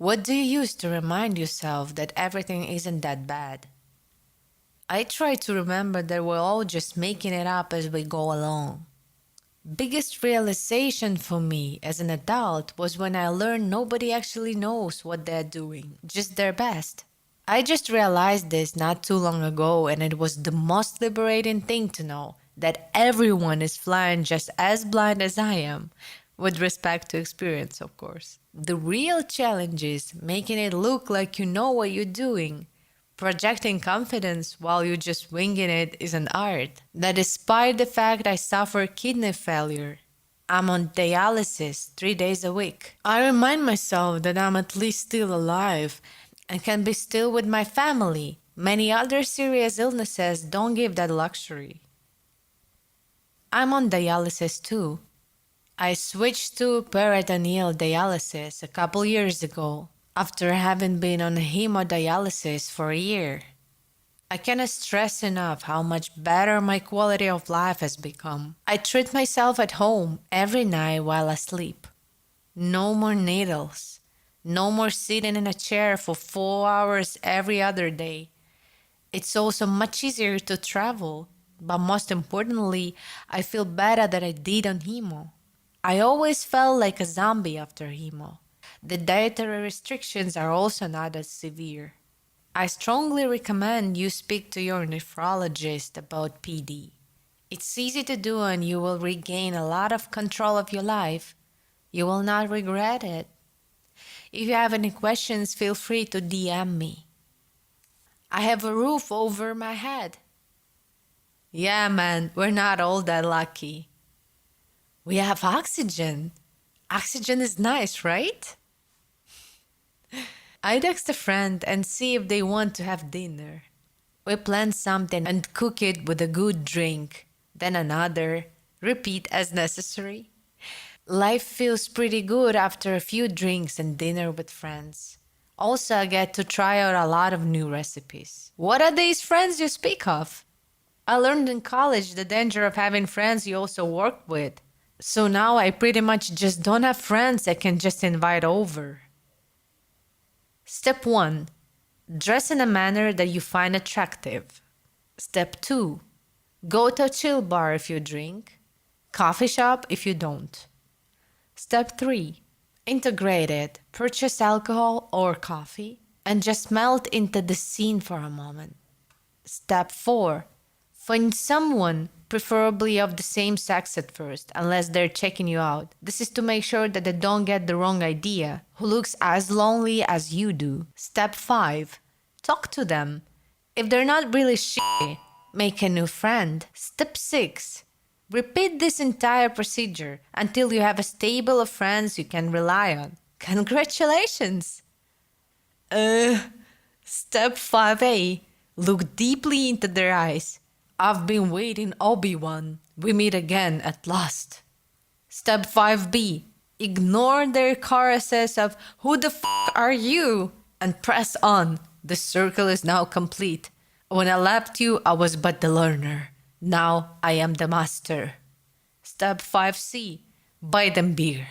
What do you use to remind yourself that everything isn't that bad? I try to remember that we're all just making it up as we go along. Biggest realization for me as an adult was when I learned nobody actually knows what they're doing, just their best. I just realized this not too long ago, and it was the most liberating thing to know that everyone is flying just as blind as I am, with respect to experience, of course. The real challenge is making it look like you know what you're doing. Projecting confidence while you're just winging it is an art. That despite the fact I suffer kidney failure, I'm on dialysis 3 days a week. I remind myself that I'm at least still alive and can be still with my family. Many other serious illnesses don't give that luxury. I'm on dialysis too. I switched to peritoneal dialysis a couple years ago after having been on hemodialysis for a year. I cannot stress enough how much better my quality of life has become. I treat myself at home every night while I sleep. No more needles. No more sitting in a chair for 4 hours every other day. It's also much easier to travel, but most importantly, I feel better than I did on hemo. I always felt like a zombie after hemo. The dietary restrictions are also not as severe. I strongly recommend you speak to your nephrologist about PD. It's easy to do and you will regain a lot of control of your life. You will not regret it. If you have any questions, feel free to DM me. I have a roof over my head. Yeah, man, we're not all that lucky. We have oxygen. Oxygen is nice, right? I text a friend and see if they want to have dinner. We plan something and cook it with a good drink, then another, repeat as necessary. Life feels pretty good after a few drinks and dinner with friends. Also, I get to try out a lot of new recipes. What are these friends you speak of? I learned in college the danger of having friends you also work with. So now I pretty much just don't have friends I can just invite over. Step 1. Dress in a manner that you find attractive. Step 2. Go to a chill bar if you drink. Coffee shop if you don't. Step 3. Integrate it. Purchase alcohol or coffee and just melt into the scene for a moment. Step 4. Find someone, preferably of the same sex at first, unless they're checking you out. This is to make sure that they don't get the wrong idea, who looks as lonely as you do. Step 5. Talk to them. If they're not really shitty, make a new friend. Step 6. Repeat this entire procedure until you have a stable of friends you can rely on. Congratulations! Step 5A. Look deeply into their eyes. I've been waiting, Obi-Wan. We meet again at last. Step 5B. Ignore their choruses of "Who the f*** are you?" and press on. The circle is now complete. When I left you, I was but the learner. Now I am the master. Step 5C. Buy them beer.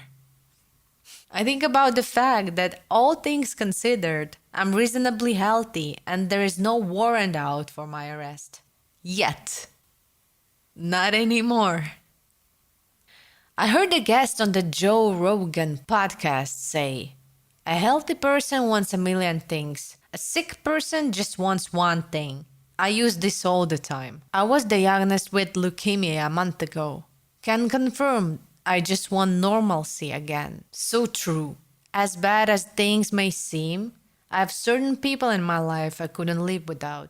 I think about the fact that all things considered, I'm reasonably healthy and there is no warrant out for my arrest. Yet. Not anymore. I heard a guest on the Joe Rogan podcast say, "A healthy person wants a million things. A sick person just wants one thing." I use this all the time. I was diagnosed with leukemia a month ago. Can confirm I just want normalcy again. So true. As bad as things may seem, I have certain people in my life I couldn't live without.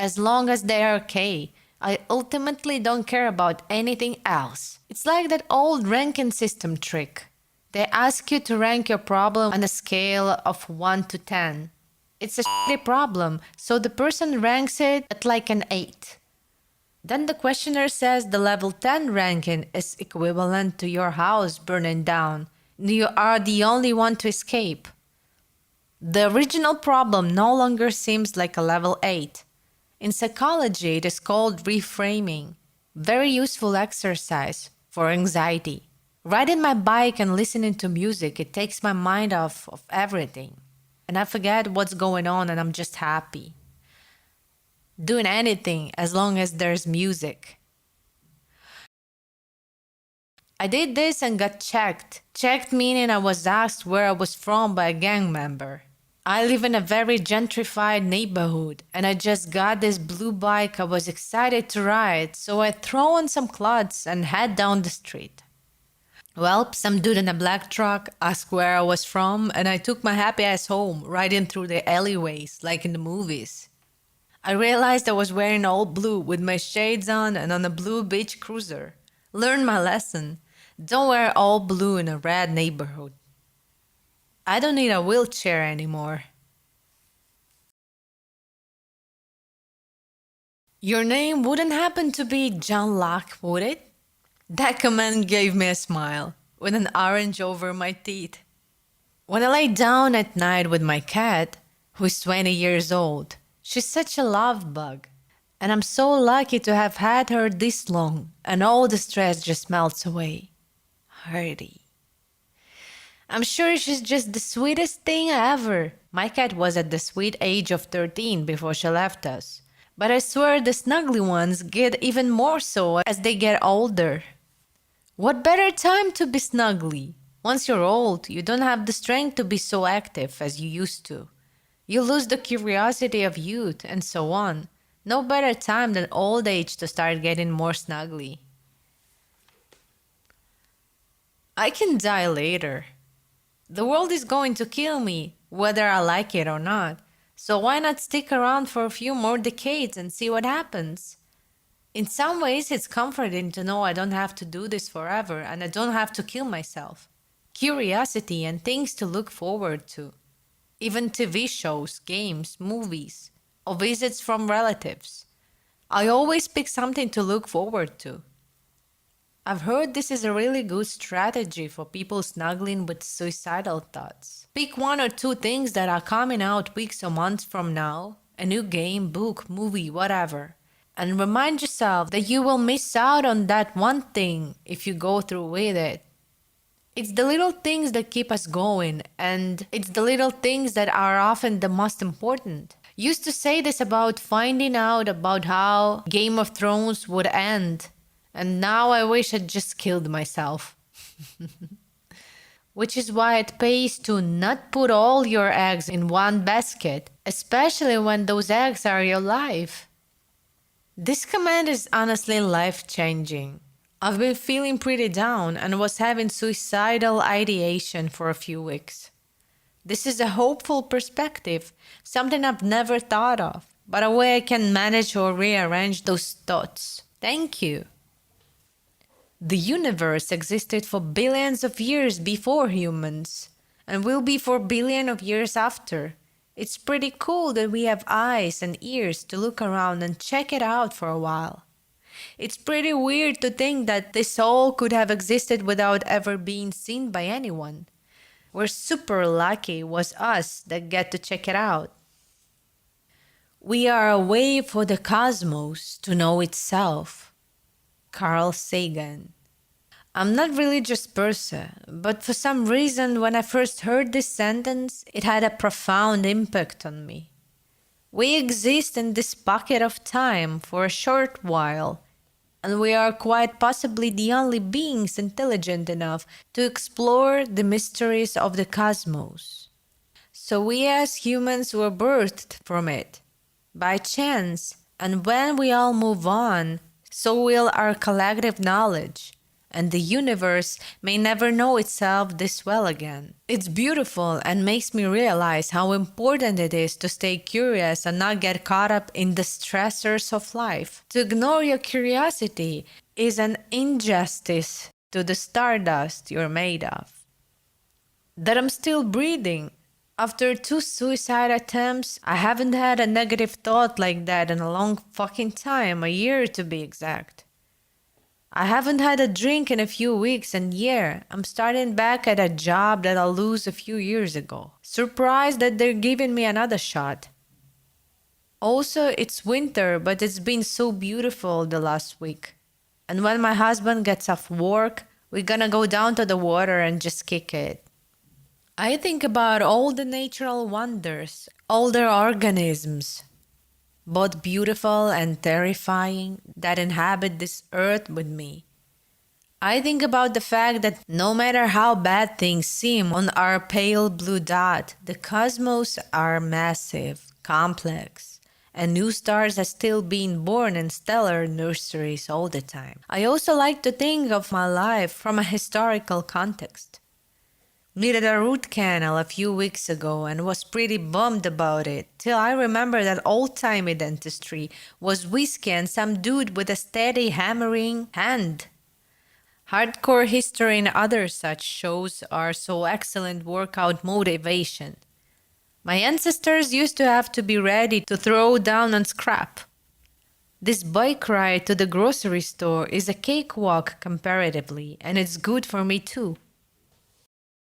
As long as they are okay, I ultimately don't care about anything else. It's like that old ranking system trick. They ask you to rank your problem on a scale of 1 to 10. It's a shitty problem, so the person ranks it at like an 8. Then the questioner says the level 10 ranking is equivalent to your house burning down. You are the only one to escape. The original problem no longer seems like a level 8. In psychology, it is called reframing. Very useful exercise for anxiety. Riding my bike and listening to music, it takes my mind off of everything. And I forget what's going on and I'm just happy. Doing anything as long as there's music. I did this and got checked. Checked meaning I was asked where I was from by a gang member. I live in a very gentrified neighborhood and I just got this blue bike I was excited to ride, so I throw on some clothes and head down the street. Well, some dude in a black truck asked where I was from, and I took my happy ass home, riding through the alleyways like in the movies. I realized I was wearing all blue with my shades on a blue beach cruiser. Learned my lesson. Don't wear all blue in a red neighborhood. I don't need a wheelchair anymore. Your name wouldn't happen to be John Locke, would it? That command gave me a smile, with an orange over my teeth. When I lay down at night with my cat, who is 20 years old, she's such a love bug. And I'm so lucky to have had her this long, and all the stress just melts away. Hardy. I'm sure she's just the sweetest thing ever. My cat was at the sweet age of 13 before she left us. But I swear the snuggly ones get even more so as they get older. What better time to be snuggly? Once you're old, you don't have the strength to be so active as you used to. You lose the curiosity of youth and so on. No better time than old age to start getting more snuggly. I can die later. The world is going to kill me, whether I like it or not. So why not stick around for a few more decades and see what happens? In some ways, it's comforting to know I don't have to do this forever and I don't have to kill myself. Curiosity and things to look forward to. Even TV shows, games, movies, or visits from relatives. I always pick something to look forward to. I've heard this is a really good strategy for people snuggling with suicidal thoughts. Pick one or two things that are coming out weeks or months from now, a new game, book, movie, whatever, and remind yourself that you will miss out on that one thing if you go through with it. It's the little things that keep us going, and it's the little things that are often the most important. Used to say this about finding out about how Game of Thrones would end. And now I wish I'd just killed myself. Which is why it pays to not put all your eggs in one basket, especially when those eggs are your life. This command is honestly life-changing. I've been feeling pretty down and was having suicidal ideation for a few weeks. This is a hopeful perspective, something I've never thought of, but a way I can manage or rearrange those thoughts. Thank you. The universe existed for billions of years before humans, and will be for billions of years after. It's pretty cool that we have eyes and ears to look around and check it out for a while. It's pretty weird to think that this all could have existed without ever being seen by anyone. We're super lucky it was us that get to check it out. We are a way for the cosmos to know itself. Carl Sagan. I'm not a religious person, but for some reason when I first heard this sentence, it had a profound impact on me. We exist in this pocket of time for a short while, and we are quite possibly the only beings intelligent enough to explore the mysteries of the cosmos. So we as humans were birthed from it, by chance, and when we all move on, so will our collective knowledge, and the universe may never know itself this well again. It's beautiful and makes me realize how important it is to stay curious and not get caught up in the stressors of life. To ignore your curiosity is an injustice to the stardust you're made of. That I'm still breathing. After 2 suicide attempts, I haven't had a negative thought like that in a long fucking time, a year to be exact. I haven't had a drink in a few weeks, and yeah, I'm starting back at a job that I lost a few years ago. Surprised that they're giving me another shot. Also, it's winter, but it's been so beautiful the last week. And when my husband gets off work, We're gonna go down to the water and just kick it. I think about all the natural wonders, all the organisms, both beautiful and terrifying, that inhabit this earth with me. I think about the fact that no matter how bad things seem on our pale blue dot, the cosmos are massive, complex, and new stars are still being born in stellar nurseries all the time. I also like to think of my life from a historical context. Needed a root canal a few weeks ago and was pretty bummed about it, till I remember that old-timey dentistry was whiskey and some dude with a steady hammering hand. Hardcore History and other such shows are so excellent workout motivation. My ancestors used to have to be ready to throw down on scrap. This bike ride to the grocery store is a cakewalk comparatively, and it's good for me too.